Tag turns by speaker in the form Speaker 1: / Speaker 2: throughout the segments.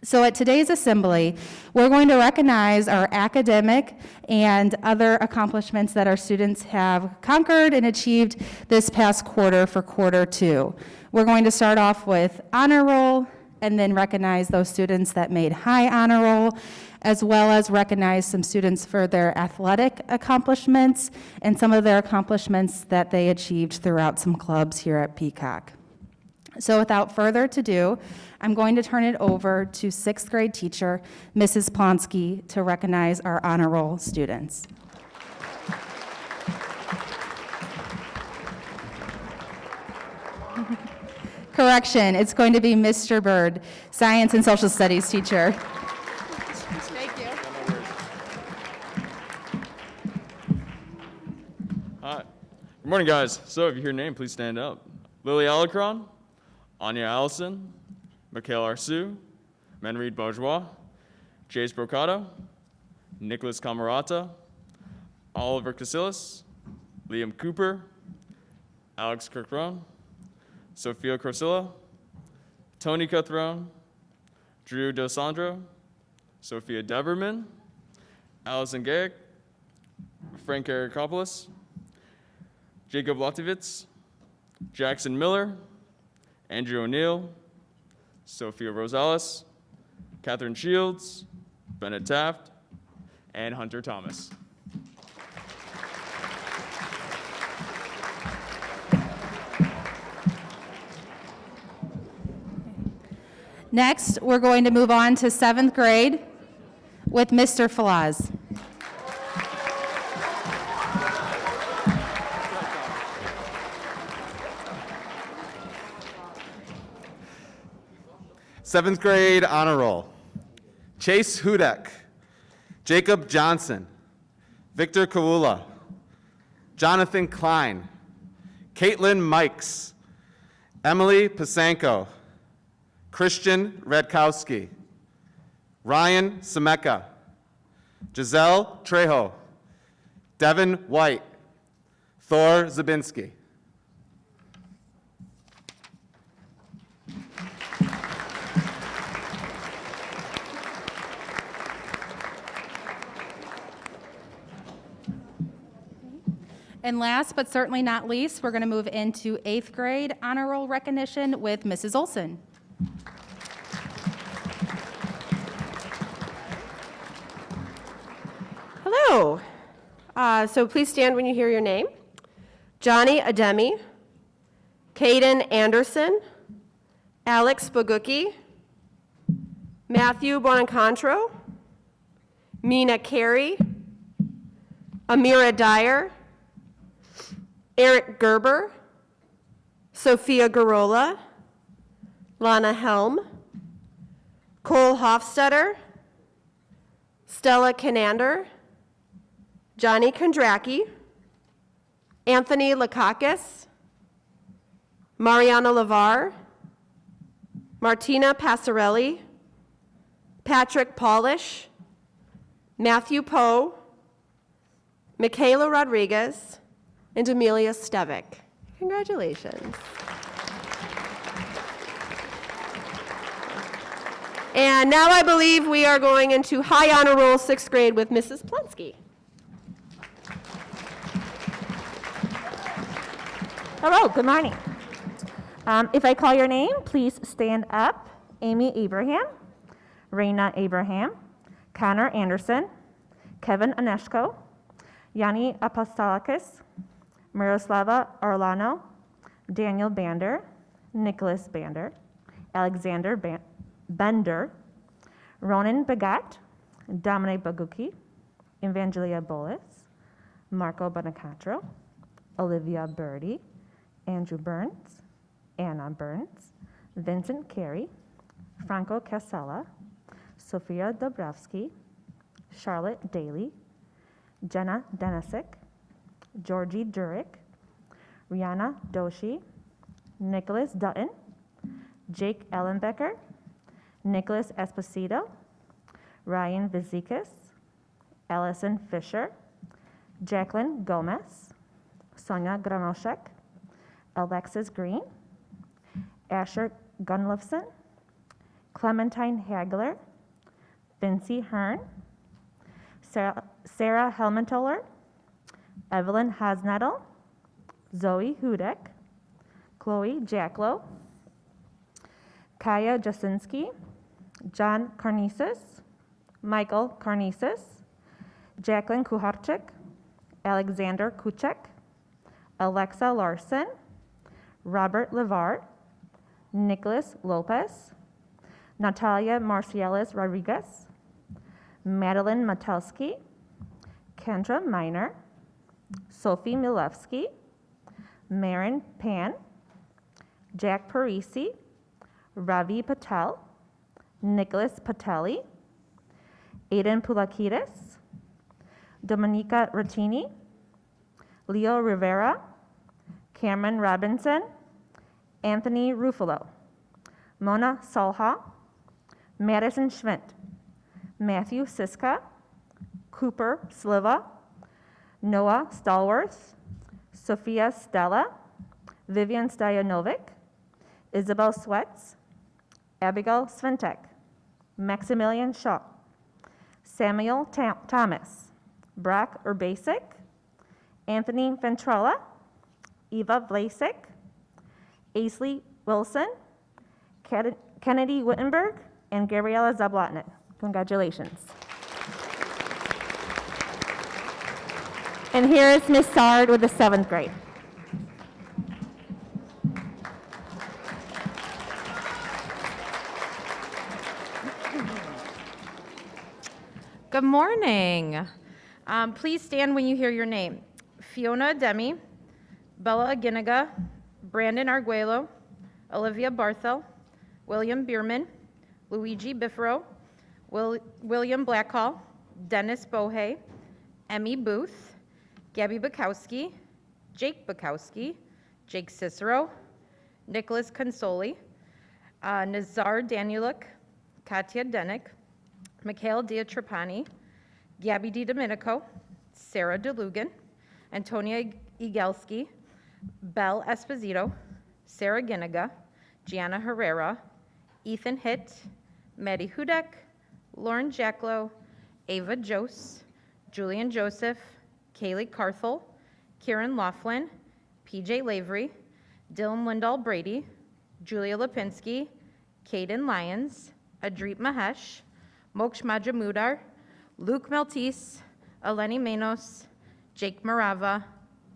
Speaker 1: So at today's assembly, we're going to recognize our academic and other accomplishments that our students have conquered and achieved this past quarter for quarter two. We're going to start off with honor roll and then recognize those students that made high honor roll, as well as recognize some students for their athletic accomplishments and some of their accomplishments that they achieved throughout some clubs here at Peacock. So without further ado, I'm going to turn it over to sixth grade teacher, Mrs. Plonsky, to recognize our honor roll students. Correction, it's going to be Mr. Bird, science and social studies teacher.
Speaker 2: Thank you.
Speaker 3: Hi. Good morning, guys. So if you hear your name, please stand up. Lily Alicron, Anya Allison, Mikhail Arsu, Manreed Bourgeois, Jace Brocato, Nicholas Camerata, Oliver Casillas, Liam Cooper, Alex Kirkron, Sophia Corsilla, Tony Cuthrone, Drew Dosandro, Sophia Deverman, Allison Gaek, Frank Erikopoulos, Jacob Latovitz, Jackson Miller, Andrew O'Neill, Sophia Rosales, Catherine Shields, Bennett Taft, and Hunter Thomas.
Speaker 1: Next, we're going to move on to seventh grade with Mr. Falaz.
Speaker 4: Seventh grade honor roll. Chase Hudek, Jacob Johnson, Victor Kawula, Jonathan Klein, Caitlin Mikes, Emily Pasanko, Christian Redkowski, Ryan Semeka, Giselle Trejo, Devin White, Thor Zabinski.
Speaker 1: And last but certainly not least, we're going to move into eighth grade honor roll recognition with Mrs. Olsen.
Speaker 2: Hello. So please stand when you hear your name. Johnny Ademi, Caden Anderson, Alex Bogucki, Matthew Bonacontro, Mina Carey, Amira Dyer, Eric Gerber, Sophia Garola, Lana Helm, Cole Hofstetter, Stella Canander, Johnny Kondracki, Anthony Lakakis, Mariana Lavar, Martina Passarelli, Patrick Polish, Matthew Poe, Michaela Rodriguez, and Amelia Stevick. Congratulations. And now I believe we are going into high honor roll sixth grade with Mrs. Plonsky.
Speaker 5: Hello, good morning. If I call your name, please stand up. Amy Abraham, Raina Abraham, Connor Anderson, Kevin Aneshko, Yanni Apostolakis, Miroslava Orlano, Daniel Bander, Nicholas Bander, Alexander Bender, Ronan Bagat, Dominic Baguki, Evangelia Bolis, Marco Bonacatro, Olivia Birdie, Andrew Burns, Anna Burns, Vincent Carey, Franco Casella, Sophia Dobrowski, Charlotte Daly, Jenna Denisick, Georgie Durick, Rihanna Doshi, Nicholas Dutton, Jake Ellenbecker, Nicholas Esposito, Ryan Vizikas, Allison Fisher, Jacqueline Gomez, Sonia Granoshek, Alexis Green, Asher Gunlufsen, Clementine Hagler, Vincy Hearn, Sarah Helmentoller, Evelyn Hasnettel, Zoe Hudek, Chloe Jacklow, Kaya Jasinski, John Carnesis, Michael Carnesis, Jacqueline Kuharczyk, Alexander Kuchek, Alexa Larson, Robert Levar, Nicholas Lopez, Natalia Marciales Rodriguez, Madeline Matelski, Kendra Miner, Sophie Milevsky, Marin Pan, Jack Parisi, Ravi Patel, Nicholas Patelli, Aiden Pulakidis, Dominica Rotini, Leo Rivera, Cameron Robinson, Anthony Ruffalo, Mona Salha, Madison Schmidt, Matthew Siska, Cooper Sliva, Noah Stallworth, Sophia Stella, Vivian Stajanovic, Isabel Sweats, Abigail Sventek, Maximilian Shaw, Samuel Thomas, Brock Urbasic, Anthony Ventrella, Eva Vlasic, Aisley Wilson, Kennedy Wittenberg, and Gabriela Zablotnik. Congratulations. And here is Miss Sard with the 7th grade.
Speaker 6: Good morning. Please stand when you hear your name. Fiona Demi, Bella Aginiga, Brandon Arguello, Olivia Barthel, William Bierman, Luigi Biffero, William Blackhall, Dennis Bohe, Emmy Booth, Gabby Bukowski, Jake Bukowski, Jake Cicero, Nicholas Consoli, Nazar Danieluk, Katya Denick, Mikhail Diatrapani, Gabby DiDomenico, Sarah DeLugan, Antonia Igelski, Belle Esposito, Sarah Ginniga, Gianna Herrera, Ethan Hitt, Maddie Hudek, Lauren Jacklow, Ava Jose, Julian Joseph, Kaylee Carthel, Kieran Laughlin, PJ Lavery, Dylan Lindahl Brady, Julia Lipinski, Caden Lyons, Adreet Mahesh, Moksh Majamudar, Luke Maltese, Eleni Manos, Jake Morava,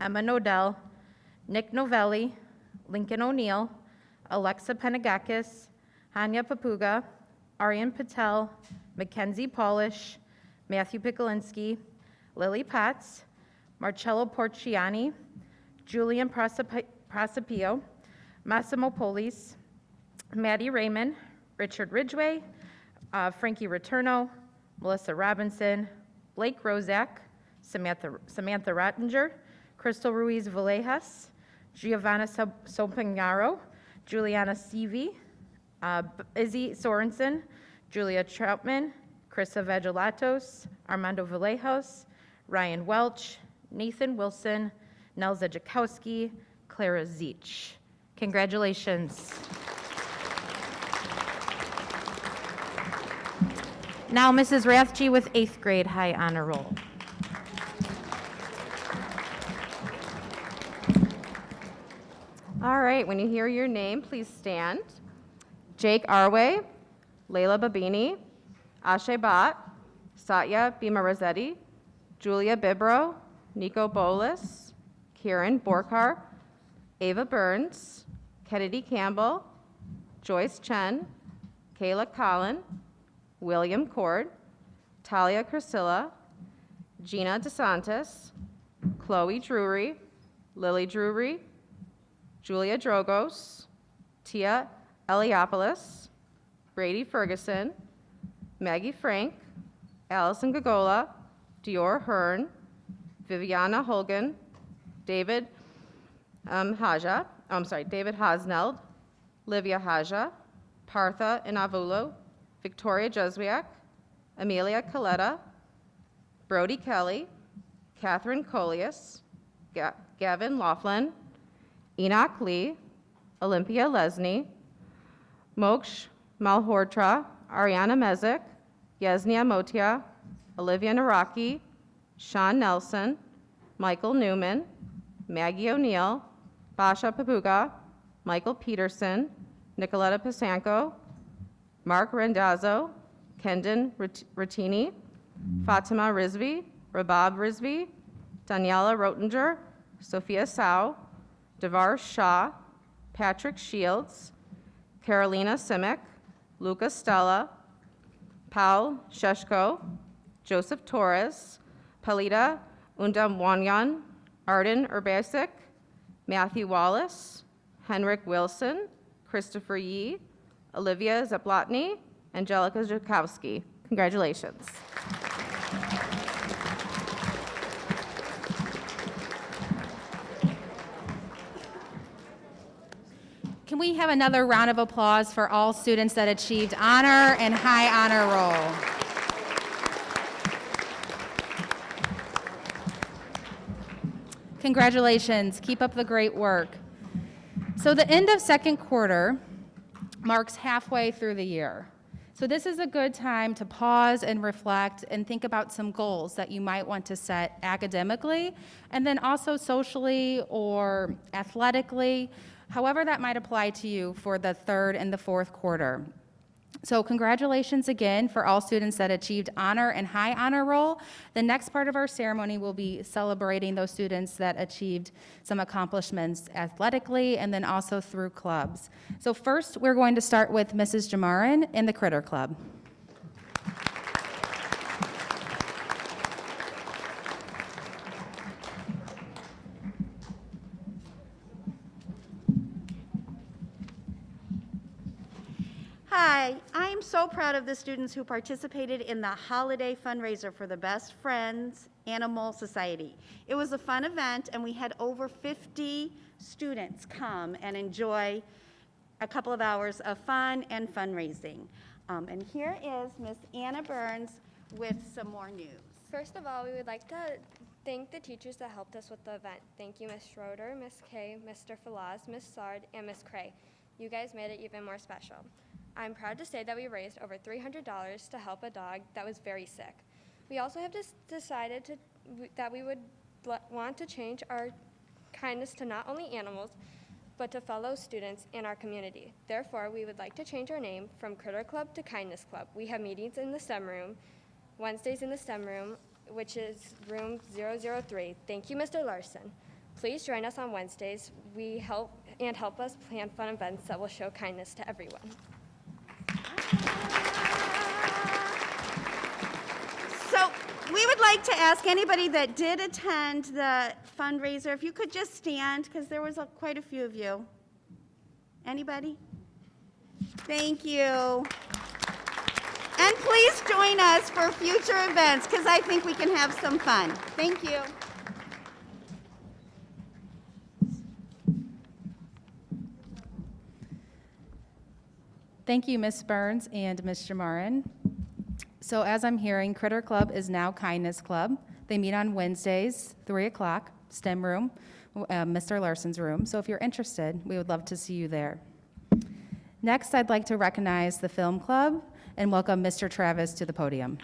Speaker 6: Emma Nodell, Nick Novelli, Lincoln O'Neill, Alexa Penagakis, Hanya Papuga, Aryan Patel, Mackenzie Polish, Matthew Pikulinski, Lily Potts, Marcello Porciani, Julian Prosapio, Massimo Polis, Maddie Raymond, Richard Ridgway, Frankie Returno, Melissa Robinson, Blake Rozak, Samantha Rottinger, Crystal Ruiz Villejas, Giovanna Sompagnaro, Juliana Seavey, Izzy Sorensen, Julia Troutman, Krista Vagilatos, Armando Vallejos, Ryan Welch, Nathan Wilson, Nelza Jakowski, Clara Zeech. Congratulations. Now Mrs. Rathje with 8th grade high honor roll.
Speaker 2: All right, when you hear your name, please stand. Jake Arway, Layla Babini, Ashe Bhatt, Satya Bhima Julia Bibro, Nico Bolis, Kieran Borkar, Ava Burns, Kennedy Campbell, Joyce Chen, Kayla Collin, William Cord, Talia Crisilla, Gina DeSantis, Chloe Drury, Lily Drury, Julia Drogos, Tia Eliopoulos, Brady Ferguson, Maggie Frank, Allison Gagola, Dior Hearn, Viviana Holgan, David Hosneld, Livia Haja, Partha Inavulo, Victoria Jezwiak, Amelia Coletta, Brody Kelly, Catherine Colias, Gavin Laughlin, Enoch Lee, Olympia Lesney, Moksh
Speaker 7: Malhotra, Ariana Mezick, Yesnia Motia, Olivia Naraki, Sean Nelson, Michael Newman, Maggie O'Neill, Basha Papuga, Michael Peterson, Nicoletta Pisanko, Mark Rendazzo, Kendon Rattini, Fatima Rizvi, Rabab Rizvi, Daniela Rotinger, Sophia Sau, Devar Shah, Patrick Shields, Carolina Simic, Luca Stella, Paul Sheshko, Joseph Torres, Palita Undamwanyan, Arden Urbasic, Matthew Wallace, Henrik Wilson, Christopher Yee, Olivia Zaplotny, Angelica Zukowski. Congratulations.
Speaker 1: Can we have another round of applause for all students that achieved honor and high honor roll? Congratulations, keep up the great work. So the end of second quarter marks halfway through the year. So this is a good time to pause and reflect and think about some goals that you might want to set academically and then also socially or athletically, however that might apply to you for the third and the fourth quarter. So congratulations again for all students that achieved honor and high honor roll. The next part of our ceremony will be celebrating those students that achieved some accomplishments athletically and then also through clubs. So first, we're going to start with Mrs. Jamarin in the Critter Club.
Speaker 8: Hi, I am so proud of the students who participated in the holiday fundraiser for the Best Friends Animal Society. It was a fun event, and we had over 50 students come and enjoy a couple of hours of fun and fundraising. And here is Miss Anna Burns with some more news.
Speaker 9: First of all, we would like to thank the teachers that helped us with the event. Thank you, Ms. Schroeder, Ms. Kay, Mr. Falaz, Ms. Sard, and Ms. Cray. You guys made it even more special. I'm proud to say that we raised over $300 to help a dog that was very sick. We also have decided that we would want to change our kindness to not only animals, but to fellow students in our community. Therefore, we would like to change our name from Critter Club to Kindness Club. We have meetings in the STEM room, Wednesdays in the STEM room, which is room 003. Thank you, Mr. Larson. Please join us on Wednesdays. Help us plan fun events that will show kindness to everyone.
Speaker 8: So we would like to ask anybody that did attend the fundraiser, if you could just stand, because there was quite a few of you. Anybody? Thank you. And please join us for future events, because I think we can have some fun. Thank you.
Speaker 1: Thank you, Ms. Burns and Ms. Jamarin. So as I'm hearing, Critter Club is now Kindness Club. They meet on Wednesdays, 3 o'clock, STEM room, Mr. Larson's room. So if you're interested, we would love to see you there. Next, I'd like to recognize the Film Club and welcome Mr. Travis to the podium.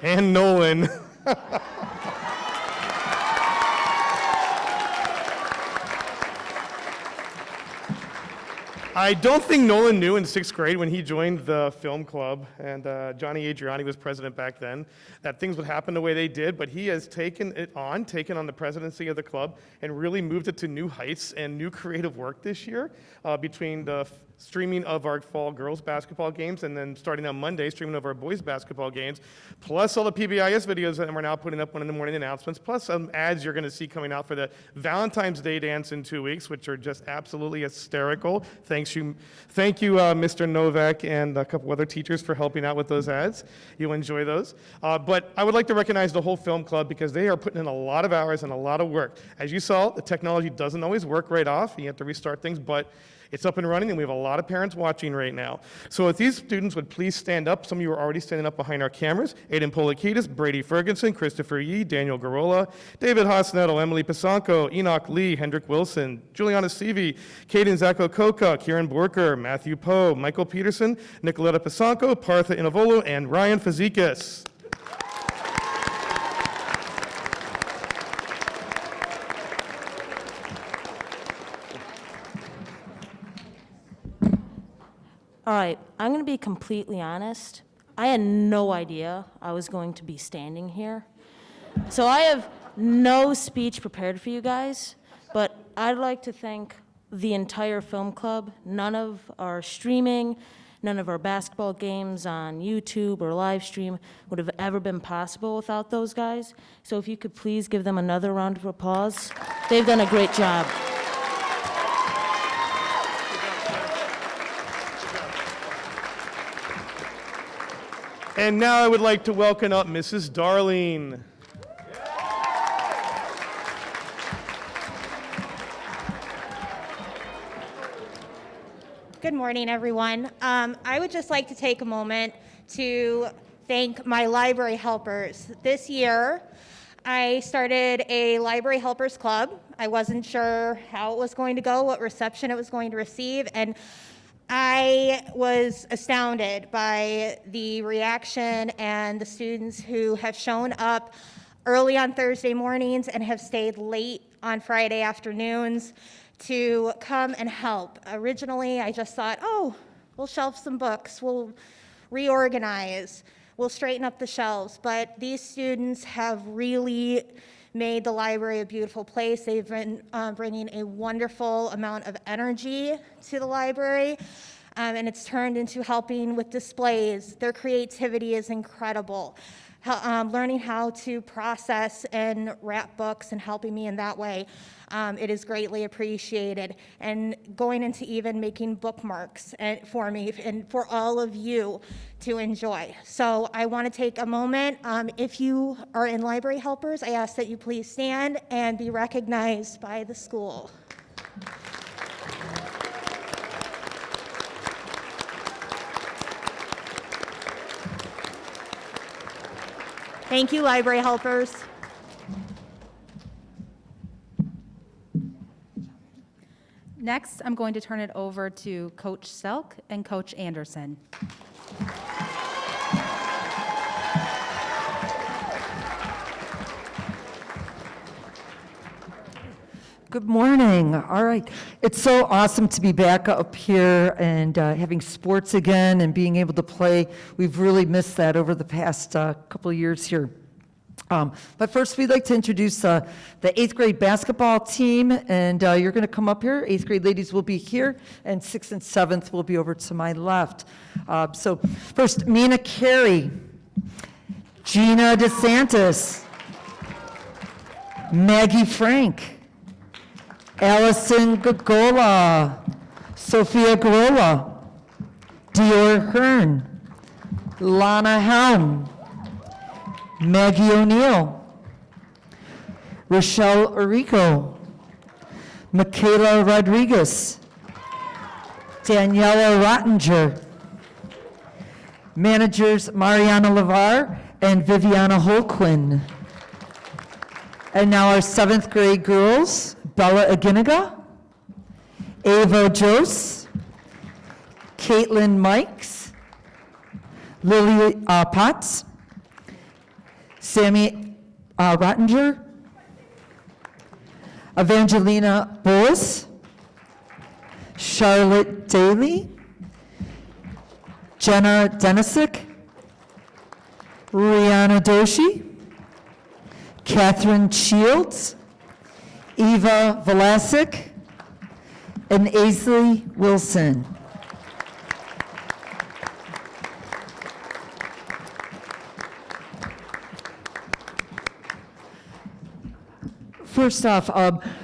Speaker 10: And Nolan. I don't think Nolan knew in 6th grade when he joined the film club, and Johnny Adriani was president back then, that things would happen the way they did, but he has taken on the presidency of the club and really moved it to new heights and new creative work this year between the streaming of our fall girls basketball games, and then starting on Monday, streaming of our boys basketball games, plus all the PBIS videos that we're now putting up one in the morning announcements, plus some ads you're going to see coming out for the Valentine's Day dance in 2 weeks, which are just absolutely hysterical. Thank you, Mr. Novak and a couple other teachers for helping out with those ads. You'll enjoy those. But I would like to recognize the whole film club because they are putting in a lot of hours and a lot of work. As you saw, the technology doesn't always work right off. You have to restart things, but it's up and running, and we have a lot of parents watching right now. So if these students would please stand up. Some of you are already standing up behind our cameras. Aiden Polakidis, Brady Ferguson, Christopher Yee, Daniel Garola, David Hosnetto, Emily Pasanko, Enoch Lee, Hendrik Wilson, Juliana Seavey, Kaden Zacco Coca, Kieran Borker, Matthew Poe, Michael Peterson, Nicoletta Pasanko, Partha Inavolo, and Ryan Fazekas.
Speaker 11: All right, I'm going to be completely honest. I had no idea I was going to be standing here. So I have no speech prepared for you guys, but I'd like to thank the entire film club. None of our streaming, none of our basketball games on YouTube or live stream would have ever been possible without those guys. So if you could please give them another round of applause. They've done a great job.
Speaker 10: And now I would like to welcome up Mrs. Darling.
Speaker 5: Good morning, everyone. I would just like to take a moment to thank my library helpers. This year, I started a Library Helpers Club. I wasn't sure how it was going to go, what reception it was going to receive, and I was astounded by the reaction and the students who have shown up early on Thursday mornings and have stayed late on Friday afternoons to come and help. Originally, I just thought, oh, we'll shelf some books, we'll reorganize, we'll straighten up the shelves. But these students have really made the library a beautiful place. They've been bringing a wonderful amount of energy to the library, and it's turned into helping with displays. Their creativity is incredible. Learning how to process and wrap books and helping me in that way, it is greatly appreciated. And going into even making bookmarks for me and for all of you to enjoy. So I want to take a moment. If you are in library helpers, I ask that you please stand and be recognized by the school. Thank you, library helpers.
Speaker 1: Next, I'm going to turn it over to Coach Selk and Coach Anderson.
Speaker 12: Good morning. All right. It's so awesome to be back up here and having sports again and being able to play. We've really missed that over the past couple of years here. But first, we'd like to introduce the 8th grade basketball team, and you're going to come up here. 8th grade ladies will be here, and 6th and 7th will be over to my left. So first, Mina Carey, Gina DeSantis, Maggie Frank, Allison Gagola, Sophia Garola, Dior Hearn, Lana Helm, Maggie O'Neill, Rochelle Orico, Michaela Rodriguez, Daniela Rottinger, managers Mariana Lavar and Viviana Holquin. And now our 7th grade girls, Bella Aginaga, Ava Jose, Caitlin Mikes, Lily Potts, Sammy Rottinger, Evangelina Boas, Charlotte Daly, Jenna Denisick, Rihanna Doshi, Catherine Shields, Eva Velasic, and Aisley Wilson. First off,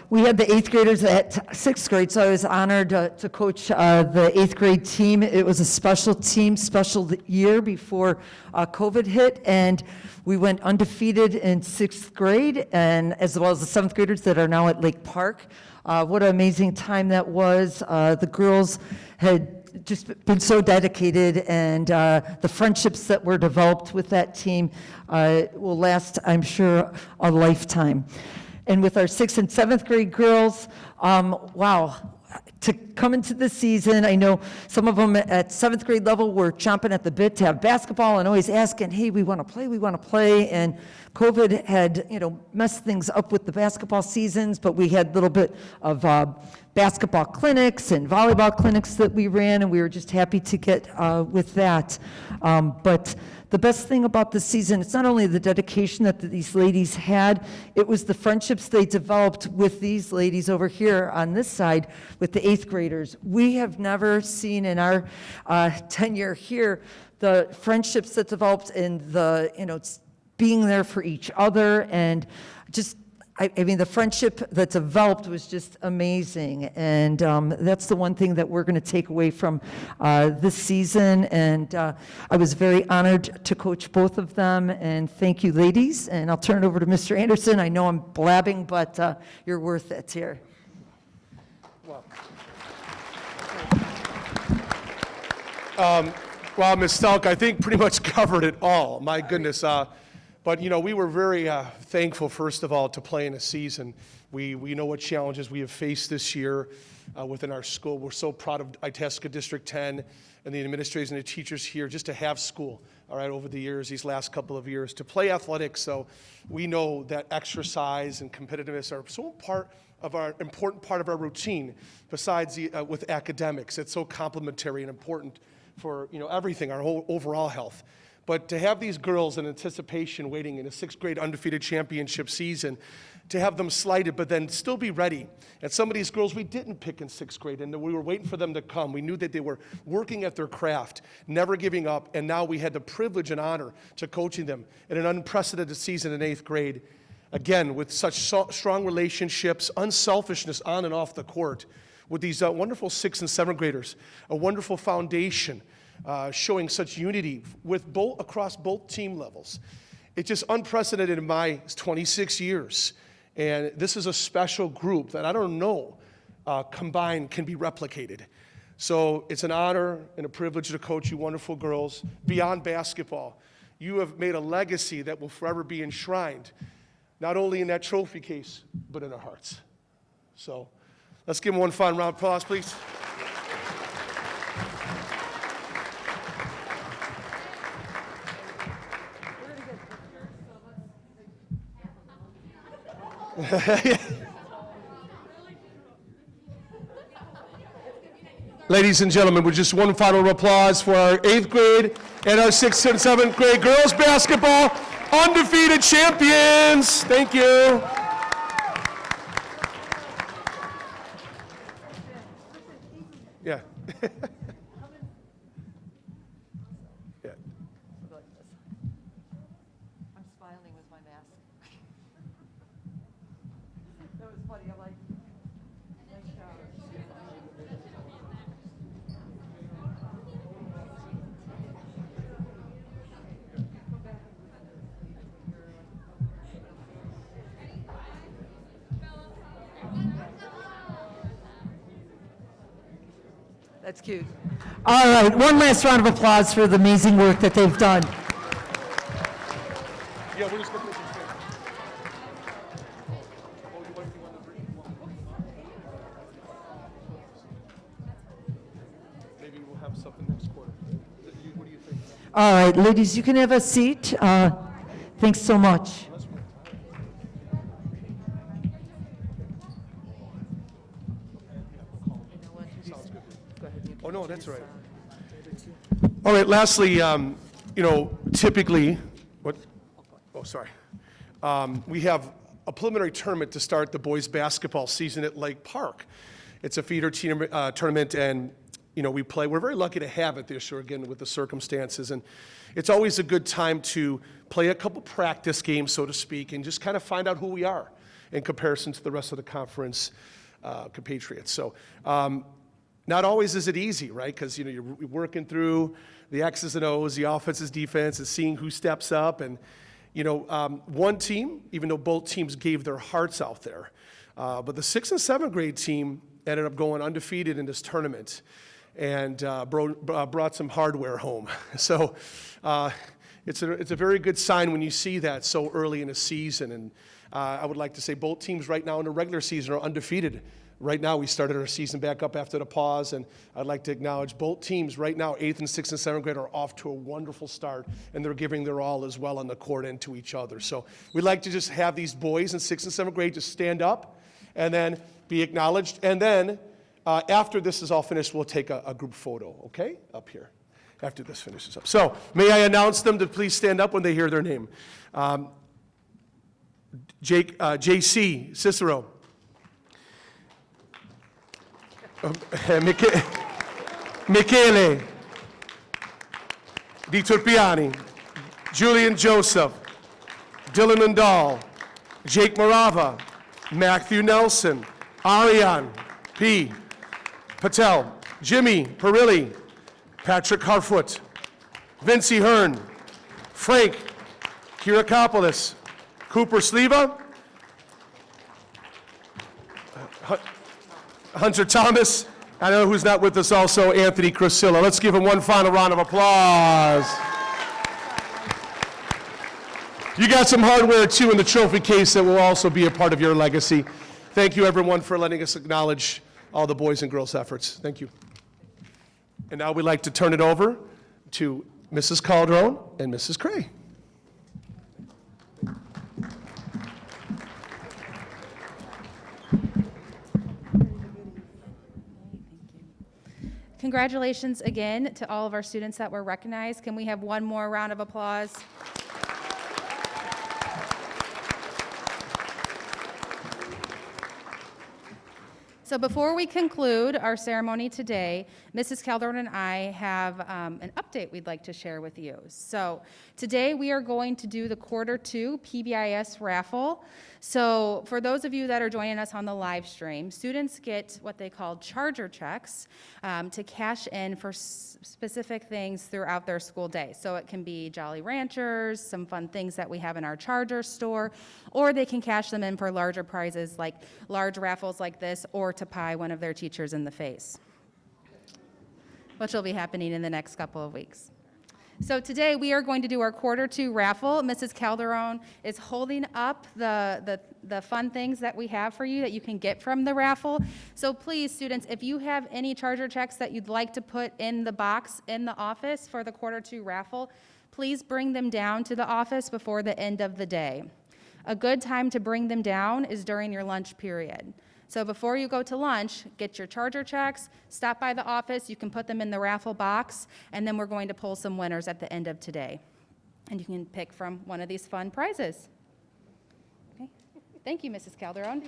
Speaker 12: we had the 8th graders at 6th grade, so I was honored to coach the 8th grade team. It was a special team, special year before COVID hit, and we went undefeated in 6th grade, and as well as the 7th graders that are now at Lake Park. What an amazing time that was. The girls had just been so dedicated, and the friendships that were developed with that team will last, I'm sure, a lifetime. And with our 6th and 7th grade girls, wow, to come into the season, I know some of them at 7th grade level were chomping at the bit to have basketball and always asking, hey, we want to play, and COVID had, messed things up with the basketball seasons, but we had a little bit of basketball clinics and volleyball clinics that we ran, and we were just happy to get with that. But the best thing about this season, it's not only the dedication that these ladies had, it was the friendships they developed with these ladies over here on this side with the 8th graders. We have never seen in our tenure here the friendships that developed in the, being there for each other, and just, I mean, the friendship that developed was just amazing, and that's the one thing that we're going to take away from this season, and I was very honored to coach both of them, and thank you, ladies, and I'll turn it over to Mr. Anderson. I know I'm blabbing, but you're worth it here.
Speaker 13: Well, Ms. Stelk, I think pretty much covered it all. My goodness. But, we were very thankful, first of all, to play in a season. We know what challenges we have faced this year within our school. We're so proud of Itasca District 10 and the administrators and the teachers here just to have school, all right, over the years, these last couple of years, to play athletics. So we know that exercise and competitiveness are so important part of our routine besides with academics. It's so complementary and important for, everything, our whole overall health. But to have these girls in anticipation waiting in a 6th grade undefeated championship season, to have them slighted but then still be ready. And some of these girls we didn't pick in 6th grade, and we were waiting for them to come. We knew that they were working at their craft, never giving up, and now we had the privilege and honor to coaching them in an unprecedented season in 8th grade. Again, with such strong relationships, unselfishness on and off the court, with these wonderful 6th and 7th graders, a wonderful foundation, showing such unity with across both team levels. It's just unprecedented in my 26 years. And this is a special group that I don't know combined can be replicated. So it's an honor and a privilege to coach you wonderful girls. Beyond basketball, you have made a legacy that will forever be enshrined, not only in that trophy case, but in our hearts. So let's give them one final round of applause, please. Ladies and gentlemen, with just one final applause for our 8th grade and our 6th and 7th grade girls basketball undefeated champions. Thank you. Yeah. Yeah.
Speaker 12: I'm smiling with my mask. That was funny. I'm like, nice job. That's cute. All right, one last round of applause for the amazing work that they've done.
Speaker 13: Yeah, we're just going to maybe we'll have something next quarter. What do you think?
Speaker 12: All right, ladies, you can have a seat. Thanks so much.
Speaker 13: Oh, no, that's right. All right, lastly, typically, what? Oh, sorry. We have a preliminary tournament to start the boys' basketball season at Lake Park. It's a feeder tournament, and, we play. We're very lucky to have it this year, again, with the circumstances. And it's always a good time to play a couple practice games, so to speak, and just kind of find out who we are in comparison to the rest of the conference compatriots. So not always is it easy, right? Because you're working through the X's and O's, the offenses, defense, and seeing who steps up. And one team, even though both teams gave their hearts out there, but the 6th and 7th grade team ended up going undefeated in this tournament and brought some hardware home. So it's a very good sign when you see that so early in a season. And I would like to say both teams right now in the regular season are undefeated. Right now, we started our season back up after the pause, and I'd like to acknowledge both teams right now, 8th and 6th and 7th grade, are off to a wonderful start, and they're giving their all as well on the court and to each other. So we'd like to just have these boys in 6th and 7th grade just stand up and then be acknowledged. And then after this is all finished, we'll take a group photo, okay, up here, after this finishes up. So may I announce them to please stand up when they hear their name. J.C. Cicero. Michele Di Turpiani, Julian Joseph, Dylan Nandal, Jake Morava, Matthew Nelson, Ariane P. Patel, Jimmy Perilli, Patrick Harfoot, Vincie Hearn, Frank Kirakopoulos, Cooper Sleva, Hunter Thomas, I know who's not with us also, Anthony Crisilla. Let's give him one final round of applause. You got some hardware too in the trophy case that will also be a part of your legacy. Thank you everyone for letting us acknowledge all the boys and girls' efforts. Thank you. And now we'd like to turn it over to Mrs. Calderon and Mrs. Cray.
Speaker 1: Congratulations again to all of our students that were recognized. Can we have one more round of applause? So before we conclude our ceremony today, Mrs. Calderon and I have an update we'd like to share with you. So today we are going to do the quarter 2 PBIS raffle. So for those of you that are joining us on the live stream, students get what they call charger checks to cash in for specific things throughout their school day. So it can be Jolly Ranchers, some fun things that we have in our charger store, or they can cash them in for larger prizes like large raffles like this, or to pie one of their teachers in the face, which will be happening in the next couple of weeks. So today we are going to do our quarter 2 raffle. Mrs. Calderon is holding up the fun things that we have for you that you can get from the raffle. So please, students, if you have any charger checks that you'd like to put in the box in the office for the quarter 2 raffle, please bring them down to the office before the end of the day. A good time to bring them down is during your lunch period. So before you go to lunch, get your charger checks, stop by the office, you can put them in the raffle box, and then we're going to pull some winners at the end of today. And you can pick from one of these fun prizes. Okay. Thank you, Mrs. Calderon.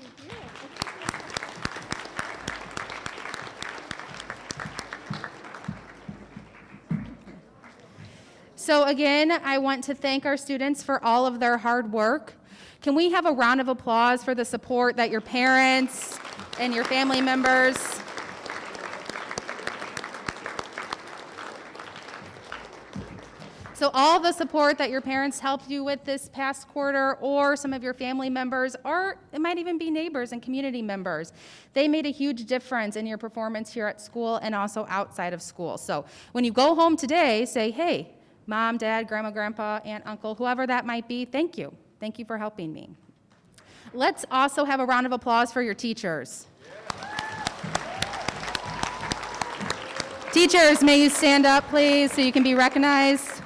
Speaker 1: So again, I want to thank our students for all of their hard work. Can we have a round of applause for the support that your parents and your family members? So all the support that your parents helped you with this past quarter, or some of your family members, or it might even be neighbors and community members, they made a huge difference in your performance here at school and also outside of school. So when you go home today, say, hey, Mom, Dad, Grandma, Grandpa, Aunt, Uncle, whoever that might be, thank you. Thank you for helping me. Let's also have a round of applause for your teachers. Teachers, may you stand up, please, so you can be recognized.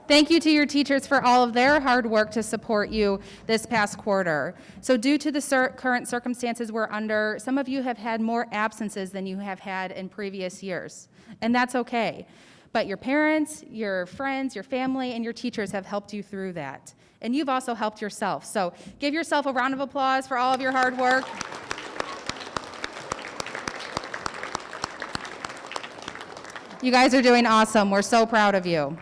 Speaker 1: Thank you to your teachers for all of their hard work to support you this past quarter. So due to the current circumstances we're under, some of you have had more absences than you have had in previous years, and that's okay. but your parents, your friends, your family, and your teachers have helped you through that. And you've also helped yourself. So give yourself a round of applause for all of your hard work. You guys are doing awesome. We're so proud of you.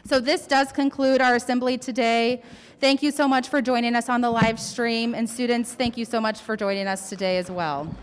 Speaker 1: So this does conclude our assembly today. Thank you so much for joining us on the live stream. And students, thank you so much for joining us today as well.